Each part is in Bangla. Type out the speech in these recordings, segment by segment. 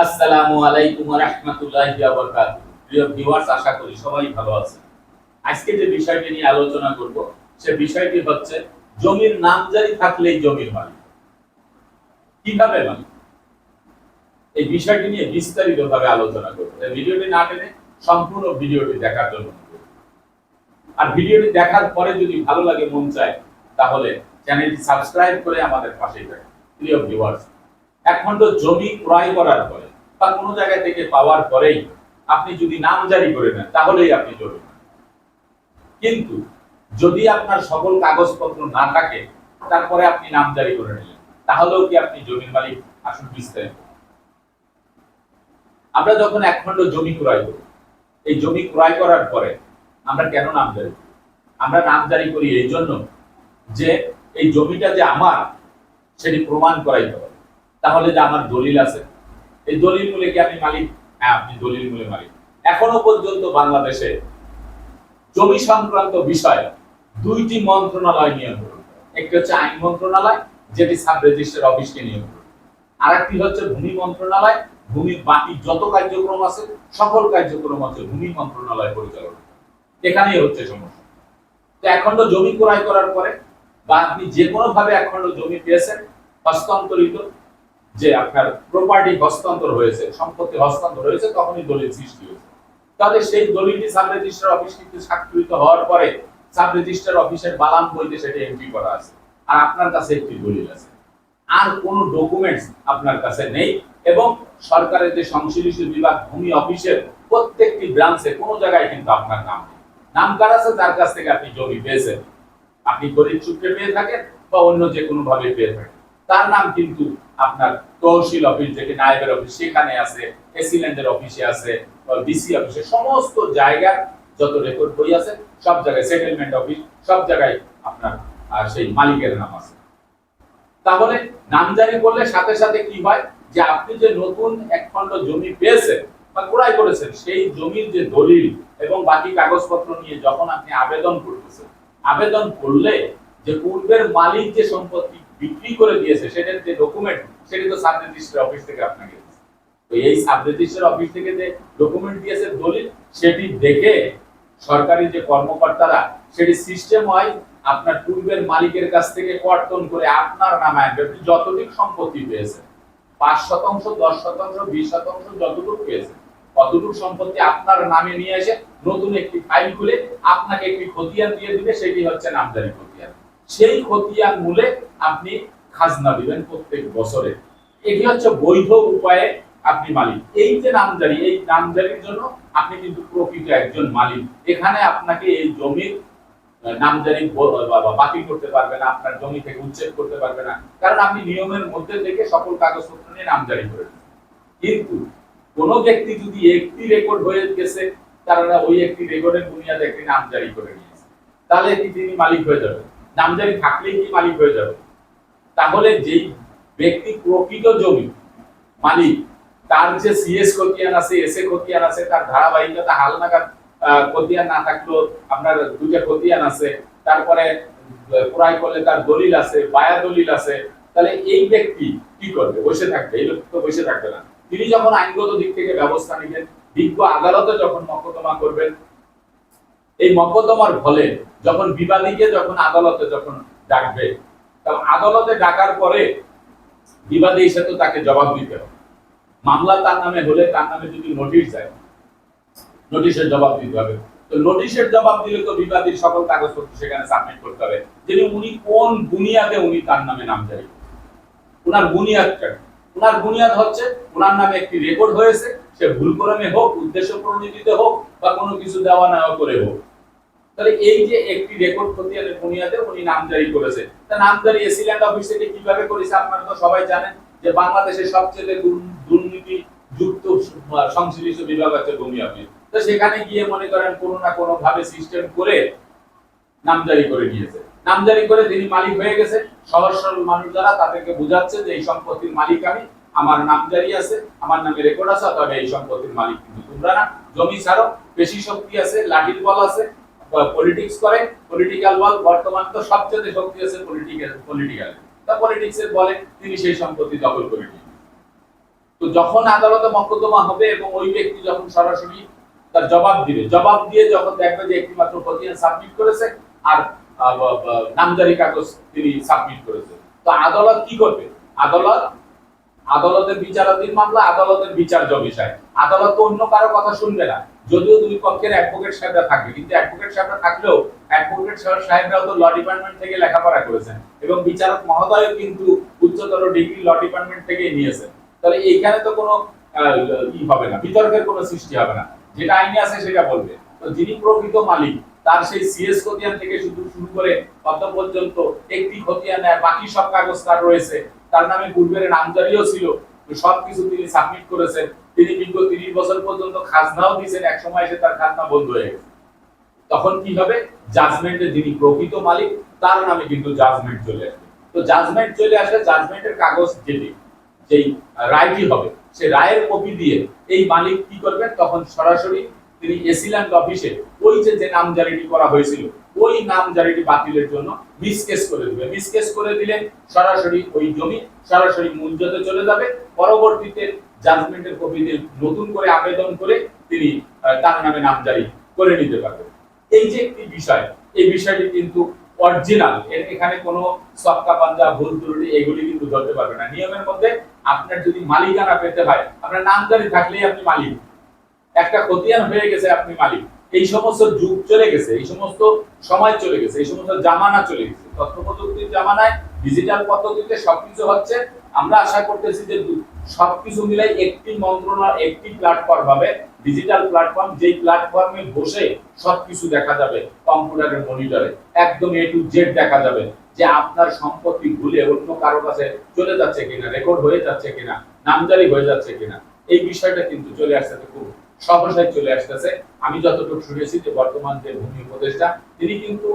আসসালামু আলাইকুম ওয়া রাহমাতুল্লাহি ওয়া বারাকাতুহু। প্রিয় ভিউয়ার্স, আশা করি সবাই ভালো আছেন। আজকে যে বিষয়টি নিয়ে আলোচনা করব সে বিষয়টি হচ্ছে জমির নামজারি থাকলেই জমির মালিক। কিভাবে মালিক? এই বিষয়টি নিয়ে বিস্তারিতভাবে আলোচনা করব। এই ভিডিওটি না টেনে সম্পূর্ণ ভিডিওটি দেখার জন্য অনুরোধ। আর ভিডিওটি দেখার পরে যদি ভালো লাগে, মন চায়, তাহলে চ্যানেলটি সাবস্ক্রাইব করে আমাদের পাশেই থাকুন। প্রিয় ভিউয়ার্স, এক খণ্ড জমি ক্রয় করার পরে বা কোনো জায়গা থেকে পাওয়ার পরেই আপনি যদি নামজারি করে নেন, তাহলেই আপনি জমি মালিক। কিন্তু যদি আপনার সকল কাগজপত্র না থাকে, তারপরে আপনি নামজারি করে নিলেন, তাহলেও কি আপনি জমির মালিক? আসুন বিস্তারিত। আমরা যখন এক খণ্ড জমি ক্রয় করি, এই জমি ক্রয় করার পরে আমরা কেন নামজারি করি? আমরা নামজারি করি এই জন্য যে এই জমিটা যে আমার, সেটি প্রমাণ করাইতে হবে। তাহলে যে আমার দলিল আছে, এই দলিল মূলে কি আমি মালিক? হ্যাঁ, আপনি দলিল মূলে মালিক। এখনো পর্যন্ত বাংলাদেশে জমি সংক্রান্ত বিষয়ে দুইটি মন্ত্রণালয় নিয়ন্ত্রণ করে। একটি হচ্ছে আইন মন্ত্রণালয়, যেটি সাব রেজিস্ট্রার অফিসকে নিয়ন্ত্রণ করে। আরেকটি হচ্ছে ভূমি মন্ত্রণালয়। ভূমির বাকি যত কার্যক্রম আছে, সকল কার্যক্রম হচ্ছে ভূমি মন্ত্রণালয় পরিচালনা। এখানেই হচ্ছে সমস্যা। তো এখন তো জমি ক্রয় করার পরে বা আপনি যে কোনো ভাবে এখন জমি পেয়েছেন, হস্তান্তরিত, যে আপনার প্রপার্টি হস্তান্তর হয়েছে, সম্পত্তি হস্তান্তর হয়েছে, তখনই দলিল সৃষ্টি হয়েছে। তাহলে সেই দলিলটি সাব রেজিস্ট্রার অফিস কিন্তু স্বাক্ষরিত হওয়ার পরে সাব রেজিস্ট্রার অফিসের বালান বইতে সেটা এন্ট্রি করা আছে, আর আপনার কাছে একটি দলিল আছে। আর কোনো ডকুমেন্টস আপনার কাছে নেই। এবং সরকারের যে সংশ্লিষ্ট বিভাগ ভূমি অফিসের প্রত্যেকটি ব্রাঞ্চে কোনো জায়গায় কিন্তু আপনার নাম নেই। নাম কার আছে? যার কাছ থেকে আপনি জমি পেয়েছেন। আপনি গরিব সূত্রে পেয়ে থাকেন বা অন্য যে কোনো ভাবে পেয়ে থাকেন, তার নাম কিন্তু আপনার তহসিল অফিস, যেটি নায়েবের অফিস, সেখানে আছে, এসিল্যান্ডের অফিসে আছে, ডিসি অফিসে, সমস্ত জায়গার যত রেকর্ড বই আছে, সব জায়গায় সেটেলমেন্ট অফিস, সব জায়গায় আপনার সেই মালিকের নাম আছে। তাহলে নামজারি করলে সাথে সাথে কি হয়, যে আপনি যে নতুন এক খণ্ড জমি পেয়েছেন বা ক্রয় করেছেন, সেই জমির যে দলিল এবং বাকি কাগজপত্র নিয়ে যখন আপনি আবেদন করতেছেন, আবেদন করলে যে পূর্বের মালিক যে সম্পত্তি বিক্রি করে দিয়েছে, সেটার যে ডকুমেন্ট, সেটি তো সাব রেজিস্ট্রার অফিস থেকে আপনাকে দিয়েছে। তো এই সাব রেজিস্ট্রার অফিস থেকে যে ডকুমেন্ট দিয়েছে, দলিল, সেটি দেখে সরকারি যে কর্মকর্তারা সেটি সিস্টেম হয় আপনার পূর্বের মালিকের কাছ থেকে কর্তন করে আপনার নামে আনবে। যতটুক সম্পত্তি পেয়েছেন, 5%, 10%, 20%, যতটুকু পেয়েছেন, কতটুকু সম্পত্তি আপনার নামে নিয়ে এসে নতুন একটি ফাইল খুলে আপনাকে একটি খতিয়ান দিয়ে দিবে, সেটি হচ্ছে নামজারি খতিয়ান। সেই খতিয়ান মূলে আপনি খাজনা দিবেন প্রত্যেক বছরে। এটি হচ্ছে বৈধ উপায়ে আপনি মালিক। এই যে নামজারি, এই নামজারির জন্য আপনি কিন্তু প্রকৃত একজন মালিক। এখানে আপনাকে এই জমির নামজারি বাতিল করতে পারবে না, আপনার জমি থেকে উচ্ছেদ করতে পারবে না, কারণ আপনি নিয়মের মধ্যে থেকে সকল কাগজপত্র নিয়ে নামজারি করে দিচ্ছেন। কিন্তু কোন ব্যক্তি যদি একটি রেকর্ড হয়ে গেছে, তারা ওই একটি রেকর্ডের বুনিয়াদে একটি নামজারি করে নিয়েছে, তাহলে কি তিনি মালিক হয়ে যাবে? নামজারি থাকলেই কি মালিক হয়ে যাবে? তাহলে যেই ব্যক্তি প্রকৃত জমি মালিক, তার যে সিএস খতিয়ান আছে, এসএ খতিয়ান আছে, তার ধারাবাহিকতা হালনাগাদ খতিয়ান না থাকলেও আপনার দুইটা খতিয়ান আছে, তারপরে ক্রয় করলে তার দলিল আছে, বায়া দলিল আছে, তাহলে এই ব্যক্তি কি করবে? বসে থাকবে? এই লোক তো বসে থাকবে না। তিনি যখন আইনগত দিক থেকে ব্যবস্থা নেবেন, বিজ্ঞ আদালতে যখন মকদ্দমা করবেন, এই মকদ্দমার ফলে যখন বিবাদীকে যখন আদালতে যখন ডাকবে, তখন আদালতে ডাকার পরে বিবাদী এসে তো তাকে জবাব দিতে হবে। মামলা তার নামে হলে, তার নামে যদি নোটিশ যায়, নোটিশের জবাব দিতে হবে। তো নোটিশের জবাব দিলে তো বিবাদীর সকল কাগজপত্র সেখানে সাবমিট করতে হবে, যে উনি কোন বুনিয়াদে উনি তার নামে নামজারি করেছেন। ওনার বুনিয়াদটা, ওনার বুনিয়াদ হচ্ছে ওনার নামে একটি রেকর্ড হয়েছে, সে ভুলক্রমে হোক, উদ্দেশ্য প্রণোদিত হোক, বা কোনো কিছু দেওয়া নেওয়া করে হোক। তাহলে এই যে একটি রেকর্ড খতিয়ানের বুনিয়াদে উনি নামজারি করেছে, তা নামজারি এসিল্যান্ড অফিস থেকে কিভাবে করেছে আপনারা তো সবাই জানেন, যে বাংলাদেশের সবচেয়ে দুর্নীতি যুক্ত সংশ্লিষ্ট বিভাগ হচ্ছে ভূমি অফিস। তো সেখানে গিয়ে মনে করেন কোনো না কোনো ভাবে সিস্টেম করে নামজারি করে নিয়েছে। নামজারি করে তিনি মালিক হয়ে গেছে। সহজ সরল মানুষ যারা, তাদেরকে বোঝাচ্ছে যে এই সম্পত্তির মালিক আমি, আমার নামজারি আছে, আমার নামে রেকর্ড আছে, তবে এই সম্পত্তির মালিক কিন্তু তোমরা না। জমি ছাড়ো, পেশি শক্তি আছে, লাঠির বল আছে, পলিটিক্স করে, পলিটিক্যাল বল। বর্তমান তো সবচেয়ে শক্তি আছে পলিটিক্যাল। তা পলিটিক্সের বলে তিনি সেই সম্পত্তি দখল করে নিয়েছেন। তো যখন আদালতে মকদ্দমা হবে এবং ওই ব্যক্তি যখন সরাসরি তার জবাব দিবে, জবাব দিয়ে যখন দেখবে যে একটি মাত্র খতিয়ান সাবমিট করেছে আর নামজারি কাগজ তিনি সাবমিট করেছে, তো আদালত কি করবে? আদালতের বিচারাধীন মামলা, আদালতের বিচার্য বিষয়। আদালত তো অন্য কারো কথা শুনবে না, যদিও দুই পক্ষের অ্যাডভোকেট সাহেবরা থাকবে, কিন্তু অ্যাডভোকেট সাহেবরা থাকলেও অ্যাডভোকেট সাহেবরাও তো ল ডিপার্টমেন্ট থেকে লেখাপড়া করেছেন এবং বিচারক মহোদয়ও কিন্তু উচ্চতর ডিগ্রি ল ডিপার্টমেন্ট থেকে নিয়েছেন। তাহলে এইখানে তো কোনো ই হবে না, বিতর্কের কোনো সৃষ্টি হবে না, যেটা আইনে আছে সেটা বলবে। তো যিনি প্রকৃত মালিক তার সেই সিএস খতিয়ান থেকে শুরু করে কত পর্যন্ত একটি খতিয়ান, বাকি সব কাগজ তার রয়েছে, তার নামে পূর্বের নামজারিও ছিল, সবকিছু তিনি সাবমিট করেছেন, তিনি বিগত 30 বছর পর্যন্ত খাজনাও দিয়েছেন, এক সময় এসে তার খাজনা বন্ধ হয়ে গেছে। তখন কি হবে? জাজমেন্টে যিনি প্রকৃত মালিক তার নামে কিন্তু জাজমেন্ট চলে আসবে। তো জাজমেন্ট চলে আসলে জাজমেন্টের কাগজ যেই রায়টি হবে সেই রায়ের কপি দিয়ে এই মালিক কি করবেন? তখন সরাসরি তিনি এসিল্যান্ড অফিসে ওই যে নামজারিটি করা হয়েছিল ওই নামজারিটি বাতিলের জন্য মিসকেস করে দিবে। মিসকেস করে দিলে সরাসরি ওই জমি সরাসরি মুলজতে চলে যাবে। পরবর্তীতে জাজমেন্টের কপি দিয়ে নতুন করে আবেদন করে তিনি তার নামে নামজারি করে নিতে পারবেন। এই যে একটি বিষয়, এই বিষয়টি কিন্তু অরিজিনাল, এখানে কোনো সক্কা পাঞ্জা ভুল ত্রুটি এগুলি কিন্তু ধরতে পারবে না। নিয়মের মধ্যে আপনার যদি মালিকানা পেতে হয়, আপনার নামজারি থাকলেই আপনি মালিক, একটা খতিয়ান হয়ে গেছে আপনি মালিক। এই সমস্ত যুগ চলে গেছে, এই সমস্ত সময় চলে গেছে, এই সমস্ত জামানা চলে গেছে। তথ্য প্রযুক্তির জামানায় ডিজিটাল পদ্ধতিতে সবকিছু হচ্ছে। আমরা আশা করতেছি যে সবকিছু মিলাই একটি মন্ত্রণালয়, একটি প্ল্যাটফর্ম হবে, ডিজিটাল প্ল্যাটফর্ম, যেই প্ল্যাটফর্মে বসে সবকিছু দেখা যাবে কম্পিউটারের মনিটরে, একদম এ টু জেড দেখা যাবে যে আপনার সম্পত্তি ভুলে অন্য কারো কাছে চলে যাচ্ছে কিনা, রেকর্ড হয়ে যাচ্ছে কিনা, নামজারি হয়ে যাচ্ছে কিনা। এই বিষয়টা কিন্তু চলে আসছে, খুব সহসায় চলে আসতেছে। আমি যতটুকু শুনেছি যে বর্তমান যে ভূমি উপদেষ্টা তিনি কিন্তু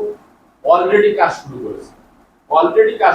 অলরেডি কাজ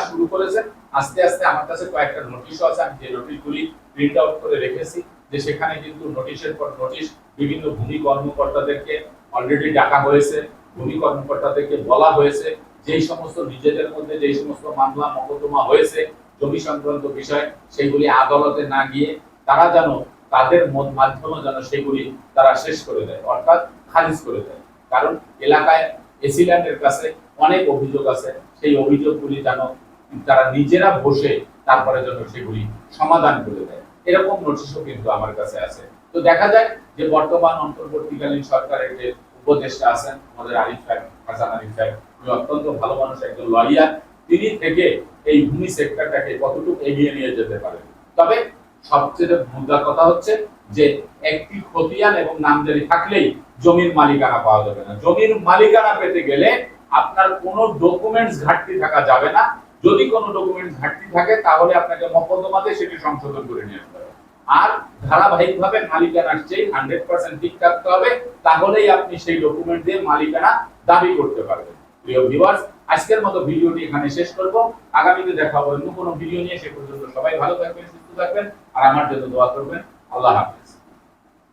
শুরু করেছেন। আস্তে আস্তে আমার কাছে কয়েকটা নোটিশও আছে, আমি যে নোটিশগুলি প্রিন্ট আউট করে রেখেছি, যে সেখানে কিন্তু নোটিশের পর নোটিশ বিভিন্ন ভূমি কর্মকর্তাদেরকে অলরেডি ডাকা হয়েছে। ভূমি কর্মকর্তাদেরকে বলা হয়েছে যেই সমস্ত নিজেদের মধ্যে যেই সমস্ত মামলা মকদ্দমা হয়েছে জমি সংক্রান্ত বিষয়, সেগুলি আদালতে না গিয়ে তারা যেন তাদের মাধ্যমে যেন সেগুলি তারা শেষ করে দেয়, অর্থাৎ খারিজ করে দেয়। কারণ এলাকায় এসিল্যান্ডের কাছে অনেক অভিযোগ আছে, সেই অভিযোগগুলি যেন তারা নিজেরা বসে তারপরে যেন সেগুলি সমাধান করে দেয়। এরকম নোটিশও কিন্তু আমার কাছে আছে। তো দেখা যায় যে বর্তমান অন্তর্বর্তীকালীন সরকারের যে উপদেষ্টা আছেন আমাদের আরিফ সাহেব, হাসান আরিফ সাহেব, উনি অত্যন্ত ভালো মানুষ, একজন লয়ার। তিনি থেকে এই ভূমি সেক্টরটাকে কতটুকু এগিয়ে নিয়ে যেতে পারেন। তবে সবচেয়ে মুদ্রা কথা হচ্ছে যে একটি খতিয়ান এবং নামজারি থাকলেই জমির মালিকানা পাওয়া যাবে না। জমির মালিকানা পেতে গেলে আপনার কোনো ডকুমেন্টস ঘাটতি থাকা যাবে না। যদি কোনো ডকুমেন্টস ঘাটতি থাকে তাহলে আপনাকে মকদ্দমাতে সেটি সংশোধন করে নিয়ে আসতে হবে। আর ধারাবাহিকভাবে মালিকানার চেয়ে 100% ঠিক থাকতে হবে, তাহলেই আপনি সেই ডকুমেন্ট দিয়ে মালিকানা দাবি করতে পারবেন। প্রিয় ভিউয়ার্স, আজকের মতো ভিডিওটি এখানে শেষ করব। আগামীতে দেখা হবে অন্য কোনো ভিডিও নিয়ে। সে পর্যন্ত সবাই ভালো থাকবেন, সুস্থ থাকবেন আর আমার জন্য দোয়া করবেন। আল্লাহ হাফেজ।